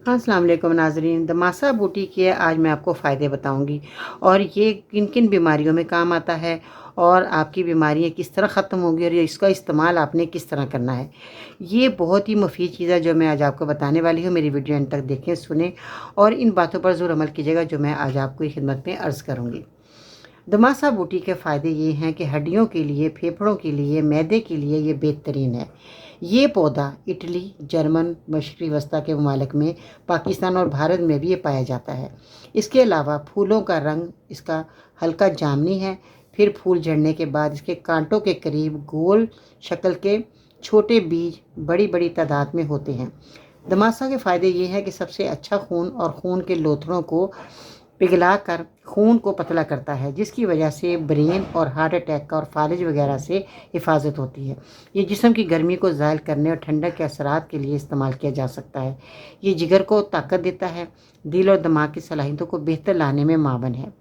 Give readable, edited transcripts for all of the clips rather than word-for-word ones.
हाँ, अस्सलाम वालेकुम नाज़रीन। दमासा बूटी के आज मैं आपको फ़ायदे बताऊंगी और ये किन किन बीमारियों में काम आता है और आपकी बीमारियां किस तरह ख़त्म होंगी और ये इसका इस्तेमाल आपने किस तरह करना है। ये बहुत ही मुफीद चीज़ है जो मैं आज आपको बताने वाली हूँ। मेरी वीडियो एंड तक देखें, सुने और इन बातों पर ज़रूर अमल कीजिएगा जो मैं आज आपको खिदमत में अर्ज़ करूँगी। दमासा बूटी के फ़ायदे ये हैं कि हड्डियों के लिए, फेफड़ों के लिए, मैदे के लिए ये बेहतरीन है। ये पौधा इटली, जर्मन, मशरक़ी वस्ती के ममालिक में, पाकिस्तान और भारत में भी ये पाया जाता है। इसके अलावा फूलों का रंग इसका हल्का जामुनी है। फिर फूल झड़ने के बाद इसके कांटों के करीब गोल शक्ल के छोटे बीज बड़ी बड़ी तादाद में होते हैं। दमासा के फ़ायदे ये हैं कि सबसे अच्छा खून और खून के लोथड़ों को पिघला कर खून को पतला करता है, जिसकी वजह से ब्रेन और हार्ट अटैक का और फालिज वगैरह से हिफाजत होती है। ये जिस्म की गर्मी को ज़ायल करने और ठंडक के असरात के लिए इस्तेमाल किया जा सकता है। ये जिगर को ताकत देता है। दिल और दिमाग की सलाहियतों को बेहतर लाने में मावन है।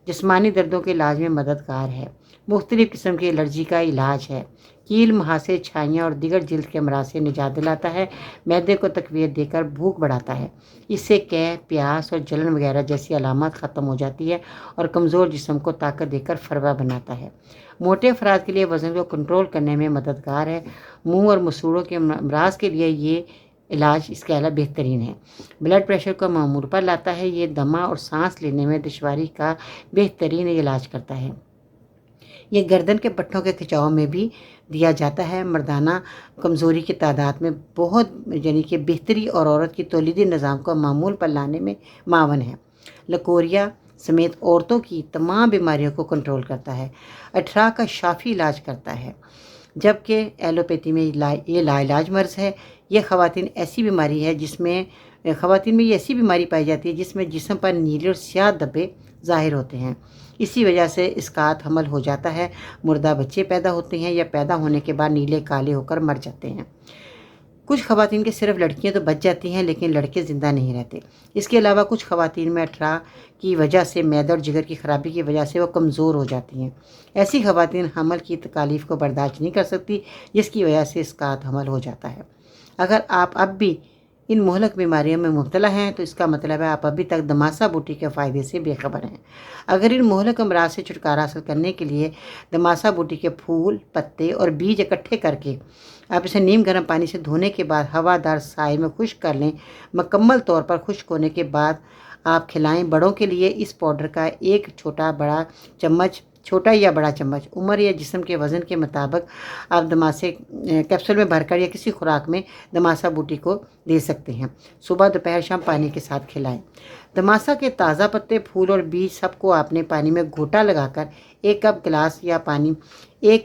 जिस्मानी दर्दों के इलाज में मददगार है। मुख्तलिफ़ किस्म की एलर्जी का इलाज है। कील, मुहासे, छाइयाँ और दीगर जिल्द के अमराज से निजात दिलाता है। मैदे को तक़वियत देकर भूख बढ़ाता है। इससे कै, प्यास और जलन वगैरह जैसी अलामत ख़त्म हो जाती है और कमज़ोर जिस्म को ताकत देकर फरवा बनाता है। मोटे अफराद के लिए वज़न को कंट्रोल करने में मददगार है। मुंह और मसूड़ों के अमराज के लिए ये इलाज इसके अलावा बेहतरीन है। ब्लड प्रेशर को मामूल पर लाता है। ये दमा और सांस लेने में दुश्वारी का बेहतरीन इलाज करता है। ये गर्दन के पट्टों के खिंचाव में भी दिया जाता है। मर्दाना कमज़ोरी की तादाद में बहुत यानी कि बेहतरी और औरत की तौलीदी निज़ाम को मामूल पर लाने में मावन है। लकोरिया समेत औरतों की तमाम बीमारियों को कंट्रोल करता है। अठरा का शाफी इलाज करता है, जबकि एलोपैथी में ये लाइलाज मर्ज़ है। ये ख़वातीन ऐसी बीमारी है जिसमें ख़वातीन में ये ऐसी बीमारी पाई जाती है जिसमें जिस्म पर नीले और स्याह धब्बे ज़ाहिर होते हैं। इसी वजह से इसकात हमल हो जाता है। मुर्दा बच्चे पैदा होते हैं या पैदा होने के बाद नीले काले होकर मर जाते हैं। कुछ ख़वातीन के सिर्फ लड़कियां तो बच जाती हैं लेकिन लड़के ज़िंदा नहीं रहते। इसके अलावा कुछ ख़वातीन में अठरा की वजह से, मैदा और जिगर की ख़राबी की वजह से वो कमज़ोर हो जाती हैं। ऐसी ख़वातीन हमल की तकालीफ को बर्दाश्त नहीं कर सकती, जिसकी वजह से इसकात हमल हो जाता है। अगर आप अब भी इन मुहलक बीमारियों में मुब्तला हैं तो इसका मतलब है आप अभी तक दमासा बूटी के फ़ायदे से बेखबर हैं। अगर इन मुहलक अमराज से छुटकारा हासिल करने के लिए दमासा बूटी के फूल, पत्ते और बीज इकट्ठे करके आप इसे नीम गर्म पानी से धोने के बाद हवादार साए में खुश्क कर लें। मुकम्मल तौर पर खुश्क होने के बाद आप खिलाएं। बड़ों के लिए इस पाउडर का एक छोटा या बड़ा चम्मच उम्र या जिस्म के वज़न के मुताबिक आप दमासे कैप्सूल में भरकर या किसी खुराक में दमासा बूटी को दे सकते हैं। सुबह, दोपहर, शाम पानी के साथ खिलाएं। दमासा के ताज़ा पत्ते, फूल और बीज सबको आपने पानी में घोटा लगाकर एक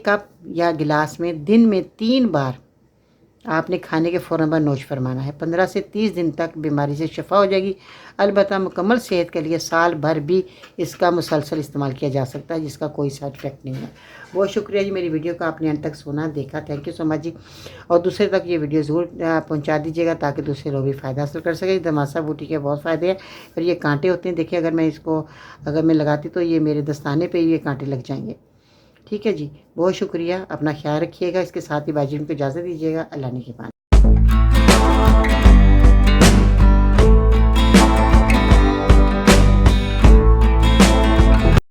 कप या गिलास में दिन में 3 बार आपने खाने के फ़ौरन बाद नोश फरमाना है। 15 से 30 दिन तक बीमारी से शफा हो जाएगी। अलबत्ता मुकम्मल सेहत के लिए साल भर भी इसका मुसलसल इस्तेमाल किया जा सकता है, जिसका कोई साइड इफ़ेक्ट नहीं है। बहुत शुक्रिया जी, मेरी वीडियो को आपने अंत तक सुना, देखा। थैंक यू सो मच जी। और दूसरे तक ये वीडियो ज़रूर पहुँचा दीजिएगा ताकि दूसरे लोग भी फ़ायदा हासिल कर सकें। दमासा बूटी के बहुत फ़ायदे हैं। फिर ये कांटे होते हैं, देखिए अगर मैं लगाती तो ये मेरे दस्ताने पर ये कांटे लग जाएंगे। ठीक है जी, बहुत शुक्रिया। अपना ख्याल रखिएगा। इसके साथ ही बाजी को इजाज़त दीजिएगा। अल्लाह ने के पास।